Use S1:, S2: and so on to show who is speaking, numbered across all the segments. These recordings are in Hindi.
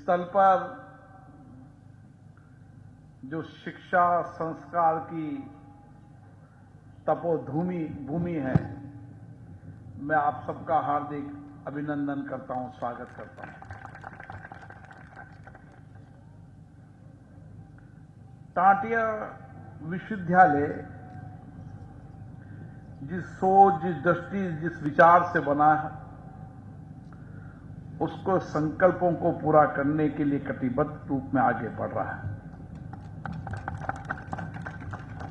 S1: स्थल पर जो शिक्षा संस्कार की भूमि है, मैं आप सबका हार्दिक अभिनंदन करता हूं, स्वागत करता हूं। टाटिया विश्वविद्यालय जिस सोच, जिस दृष्टि, जिस विचार से बना है, उसको संकल्पों को पूरा करने के लिए कटिबद्ध रूप में आगे बढ़ रहा है।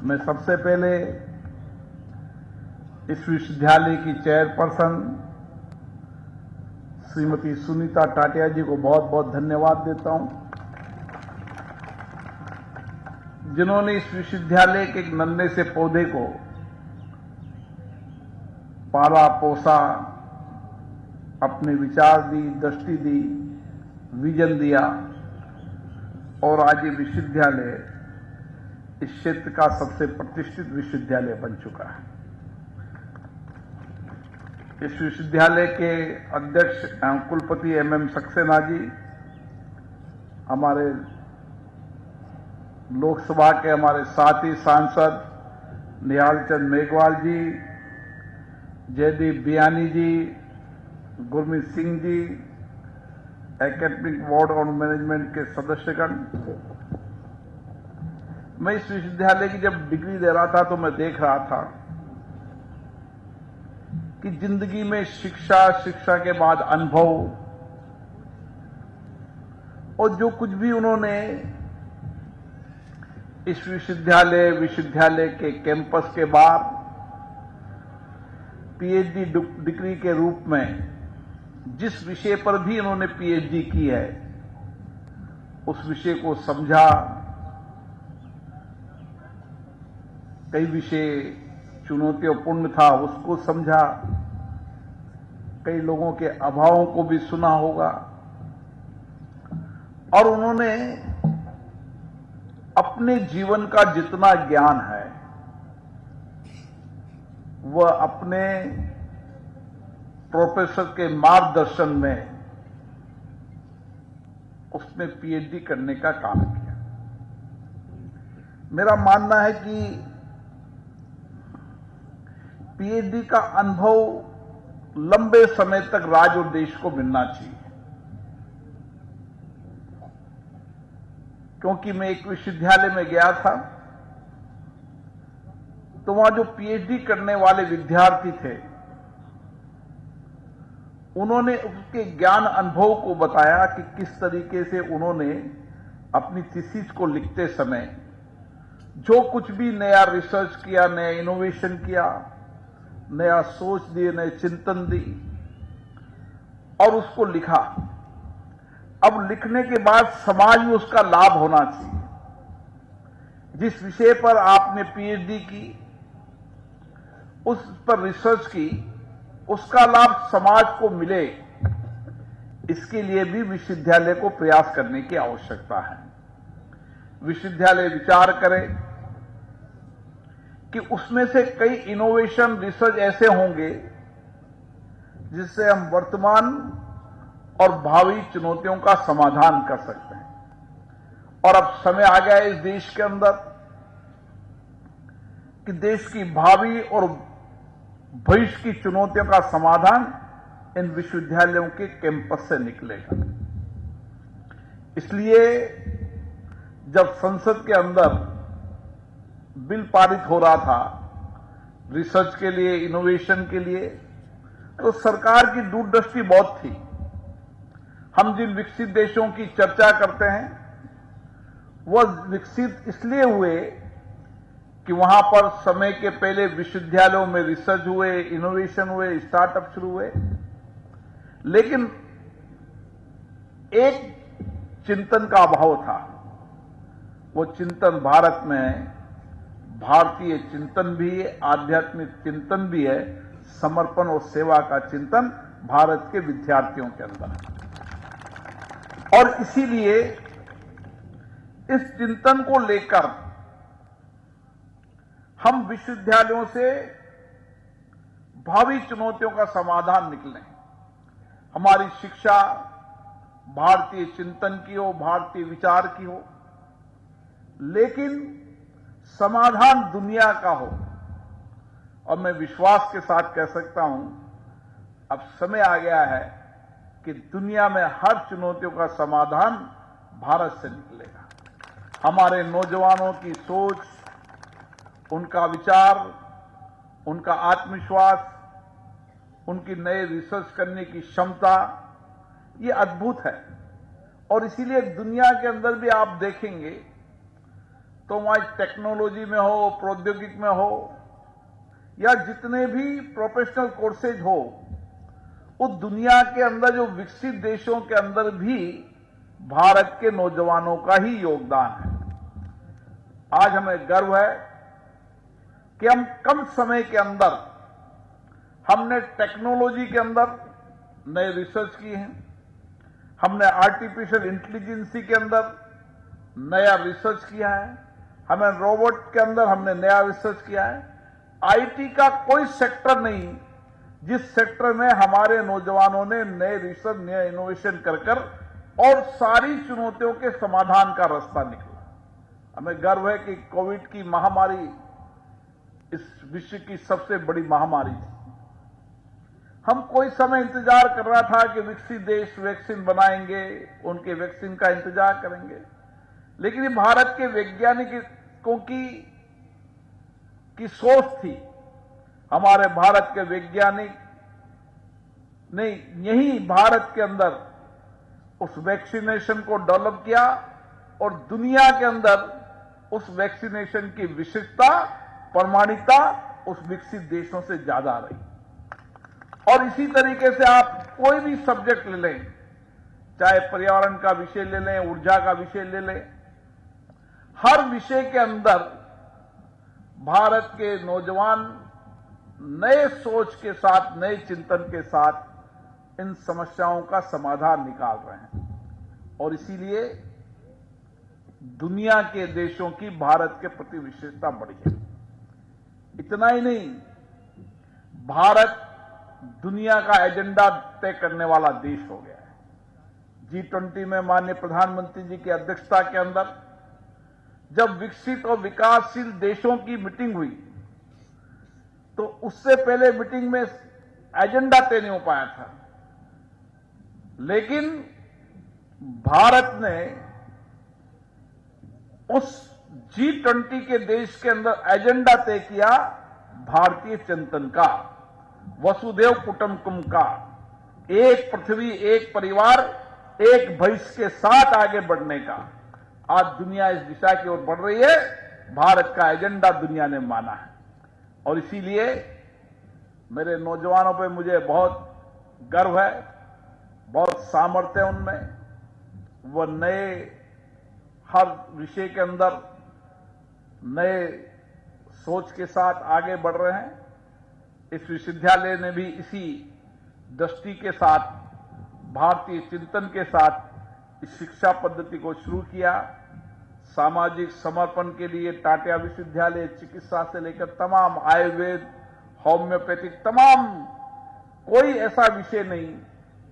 S1: मैं सबसे पहले इस विश्वविद्यालय की चेयरपर्सन श्रीमती सुनीता टाटिया जी को बहुत बहुत धन्यवाद देता हूं, जिन्होंने इस विश्वविद्यालय के एक नन्हे से पौधे को पाला पोसा, अपने विचार दी, दृष्टि दी, विजन दिया और आज ये विश्वविद्यालय इस क्षेत्र का सबसे प्रतिष्ठित विश्वविद्यालय बन चुका है। इस विश्वविद्यालय के अध्यक्ष कुलपति MM सक्सेना जी, हमारे लोकसभा के हमारे साथी सांसद निहाल चंद मेघवाल जी, जयदीप बियानी जी, गुरमीत सिंह जी, एकेडमिक बोर्ड और मैनेजमेंट के सदस्यगण। मैं इस विश्वविद्यालय की जब डिग्री दे रहा था तो मैं देख रहा था कि जिंदगी में शिक्षा के बाद अनुभव और जो कुछ भी उन्होंने इस विश्वविद्यालय के कैंपस के बाद PhD डिग्री के रूप में जिस विषय पर भी उन्होंने PhD की है, उस विषय को समझा। कई विषय चुनौतीपूर्ण था, उसको समझा। कई लोगों के अभावों को भी सुना होगा और उन्होंने अपने जीवन का जितना ज्ञान है वह अपने प्रोफेसर के मार्गदर्शन में उसने PhD करने का काम किया। मेरा मानना है कि PhD का अनुभव लंबे समय तक राज्य और देश को मिलना चाहिए, क्योंकि मैं एक विश्वविद्यालय में गया था तो वहां जो PhD करने वाले विद्यार्थी थे, उन्होंने उसके ज्ञान अनुभव को बताया कि किस तरीके से उन्होंने अपनी थीसिस को लिखते समय जो कुछ भी नया रिसर्च किया, नया इनोवेशन किया, नया सोच दी, नए चिंतन दी और उसको लिखा। अब लिखने के बाद समाज में उसका लाभ होना चाहिए। जिस विषय पर आपने PhD की, उस पर रिसर्च की, उसका लाभ समाज को मिले, इसके लिए भी विश्वविद्यालय को प्रयास करने की आवश्यकता है। विश्वविद्यालय विचार करे कि उसमें से कई इनोवेशन रिसर्च ऐसे होंगे जिससे हम वर्तमान और भावी चुनौतियों का समाधान कर सकते हैं। और अब समय आ गया है इस देश के अंदर कि देश की भावी और भविष्य की चुनौतियों का समाधान इन विश्वविद्यालयों के कैंपस से निकलेगा। इसलिए जब संसद के अंदर बिल पारित हो रहा था रिसर्च के लिए, इनोवेशन के लिए, तो सरकार की दूरदृष्टि बहुत थी। हम जिन विकसित देशों की चर्चा करते हैं वह विकसित इसलिए हुए कि वहां पर समय के पहले विश्वविद्यालयों में रिसर्च हुए, इनोवेशन हुए, स्टार्टअप शुरू हुए, लेकिन एक चिंतन का अभाव था। वो चिंतन भारत में भारतीय चिंतन भी है, आध्यात्मिक चिंतन भी है, समर्पण और सेवा का चिंतन भारत के विद्यार्थियों के अंदर है। और इसीलिए इस चिंतन को लेकर हम विश्वविद्यालयों से भावी चुनौतियों का समाधान निकलें। हमारी शिक्षा, भारतीय चिंतन की हो, भारतीय विचार की हो, लेकिन समाधान दुनिया का हो। और मैं विश्वास के साथ कह सकता हूं, अब समय आ गया है कि दुनिया में हर चुनौतियों का समाधान भारत से निकलेगा। हमारे नौजवानों की सोच, उनका विचार, उनका आत्मविश्वास, उनकी नए रिसर्च करने की क्षमता, ये अद्भुत है। और इसीलिए दुनिया के अंदर भी आप देखेंगे तो वहां टेक्नोलॉजी में हो, प्रौद्योगिक में हो, या जितने भी प्रोफेशनल कोर्सेज हो, उस दुनिया के अंदर जो विकसित देशों के अंदर भी भारत के नौजवानों का ही योगदान है। आज हमें गर्व है कि हम कम समय के अंदर हमने टेक्नोलॉजी के अंदर नए रिसर्च किए हैं, हमने आर्टिफिशियल इंटेलिजेंसी के अंदर नया रिसर्च किया है, हमें रोबोट के अंदर हमने नया रिसर्च किया है। आईटी का कोई सेक्टर नहीं जिस सेक्टर में हमारे नौजवानों ने नए रिसर्च, नए इनोवेशन कर और सारी चुनौतियों के समाधान का रास्ता निकला। हमें गर्व है कि कोविड की महामारी इस विश्व की सबसे बड़ी महामारी थी। हम कोई समय इंतजार कर रहा था कि विकसित देश वैक्सीन बनाएंगे, उनके वैक्सीन का इंतजार करेंगे, लेकिन ये भारत के वैज्ञानिकों की सोच थी। हमारे भारत के वैज्ञानिक ने यही भारत के अंदर उस वैक्सीनेशन को डेवलप किया और दुनिया के अंदर उस वैक्सीनेशन की विशिष्टता, प्रमाणिकता उस विकसित देशों से ज्यादा रही। और इसी तरीके से आप कोई भी सब्जेक्ट ले लें, चाहे पर्यावरण का विषय ले लें, ऊर्जा का विषय ले लें, हर विषय के अंदर भारत के नौजवान नए सोच के साथ, नए चिंतन के साथ इन समस्याओं का समाधान निकाल रहे हैं। और इसीलिए दुनिया के देशों की भारत के प्रति विशेषता बढ़ी है। इतना ही नहीं, भारत दुनिया का एजेंडा तय करने वाला देश हो गया है। G20 में माननीय प्रधानमंत्री जी की अध्यक्षता के अंदर जब विकसित और विकासशील देशों की मीटिंग हुई, तो उससे पहले मीटिंग में एजेंडा तय नहीं हो पाया था, लेकिन भारत ने उस G20 के देश के अंदर एजेंडा तय किया भारतीय चिंतन का, वसुधैव कुटुंबकम का, एक पृथ्वी, एक परिवार, एक भविष्य के साथ आगे बढ़ने का। आज दुनिया इस दिशा की ओर बढ़ रही है। भारत का एजेंडा दुनिया ने माना है और इसीलिए मेरे नौजवानों पे मुझे बहुत गर्व है, बहुत सामर्थ्य है उनमें। वो नए हर विषय के अंदर नए सोच के साथ आगे बढ़ रहे हैं। इस विश्वविद्यालय ने भी इसी दृष्टि के साथ, भारतीय चिंतन के साथ इस शिक्षा पद्धति को शुरू किया। सामाजिक समर्पण के लिए टाटिया विश्वविद्यालय चिकित्सा से लेकर तमाम आयुर्वेद, होम्योपैथिक, तमाम कोई ऐसा विषय नहीं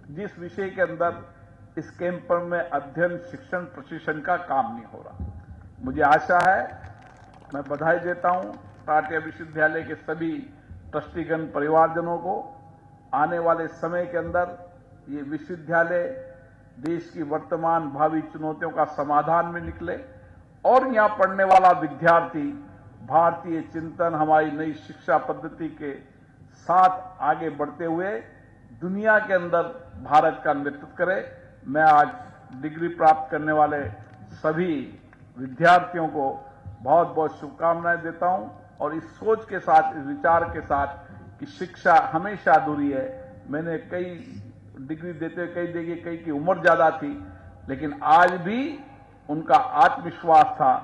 S1: जिस विषय के अंदर इस कैंपस में अध्ययन, शिक्षण, प्रशिक्षण का काम नहीं हो रहा। मुझे आशा है, मैं बधाई देता हूं टाटिया विश्वविद्यालय के सभी ट्रस्टीगण, परिवारजनों को। आने वाले समय के अंदर ये विश्वविद्यालय देश की वर्तमान भावी चुनौतियों का समाधान में निकले और यहां पढ़ने वाला विद्यार्थी भारतीय चिंतन, हमारी नई शिक्षा पद्धति के साथ आगे बढ़ते हुए दुनिया के अंदर भारत का नेतृत्व करे। मैं आज डिग्री प्राप्त करने वाले सभी विद्यार्थियों को बहुत बहुत शुभकामनाएं देता हूं और इस सोच के साथ, इस विचार के साथ कि शिक्षा हमेशा अधूरी है। मैंने कई डिग्री देते, कई देखी, कई की उम्र ज्यादा थी, लेकिन आज भी उनका आत्मविश्वास था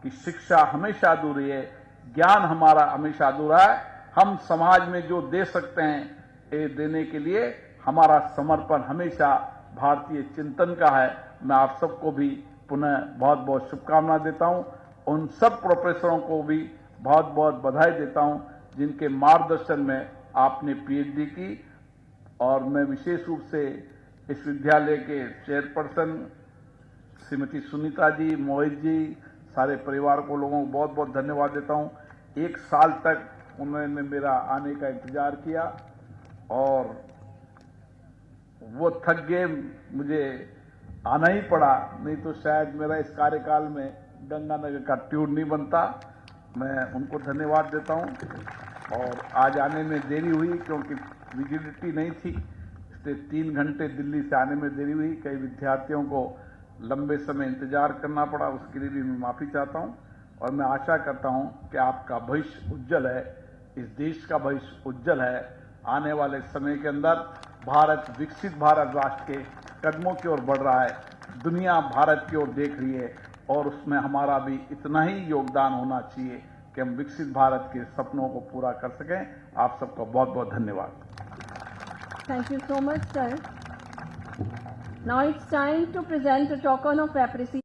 S1: कि शिक्षा हमेशा अधूरी है, ज्ञान हमारा हमेशा अधूरा है। हम समाज में जो दे सकते हैं, ये देने के लिए हमारा समर्पण हमेशा भारतीय चिंतन का है। मैं आप सबको भी पुनः बहुत बहुत शुभकामना देता हूं। उन सब प्रोफेसरों को भी बहुत बहुत बधाई देता हूं जिनके मार्गदर्शन में आपने पीएचडी की। और मैं विशेष रूप से इस विद्यालय के चेयरपर्सन श्रीमती सुनीता जी, मोहित जी, सारे परिवार को, लोगों को बहुत बहुत धन्यवाद देता हूं। 1 साल तक उन्होंने मेरा आने का इंतजार किया और वो थक गए, मुझे आना ही पड़ा, नहीं तो शायद मेरा इस कार्यकाल में गंगानगर का ट्यून नहीं बनता। मैं उनको धन्यवाद देता हूं। और आज आने में देरी हुई क्योंकि विजिबिलिटी नहीं थी, इसलिए 3 घंटे दिल्ली से आने में देरी हुई। कई विद्यार्थियों को लंबे समय इंतजार करना पड़ा, उसके लिए भी मैं माफी चाहता हूं। और मैं आशा करता हूं कि आपका भविष्य उज्जवल है, इस देश का भविष्य उज्जवल है। आने वाले समय के अंदर भारत विकसित भारत राष्ट्र के कदमों की ओर बढ़ रहा है, दुनिया भारत की ओर देख रही है और उसमें हमारा भी इतना ही योगदान होना चाहिए कि हम विकसित भारत के सपनों को पूरा कर सकें। आप सबका बहुत बहुत धन्यवाद।
S2: Thank you so much, sir. Now it's time to present a token of appreciation.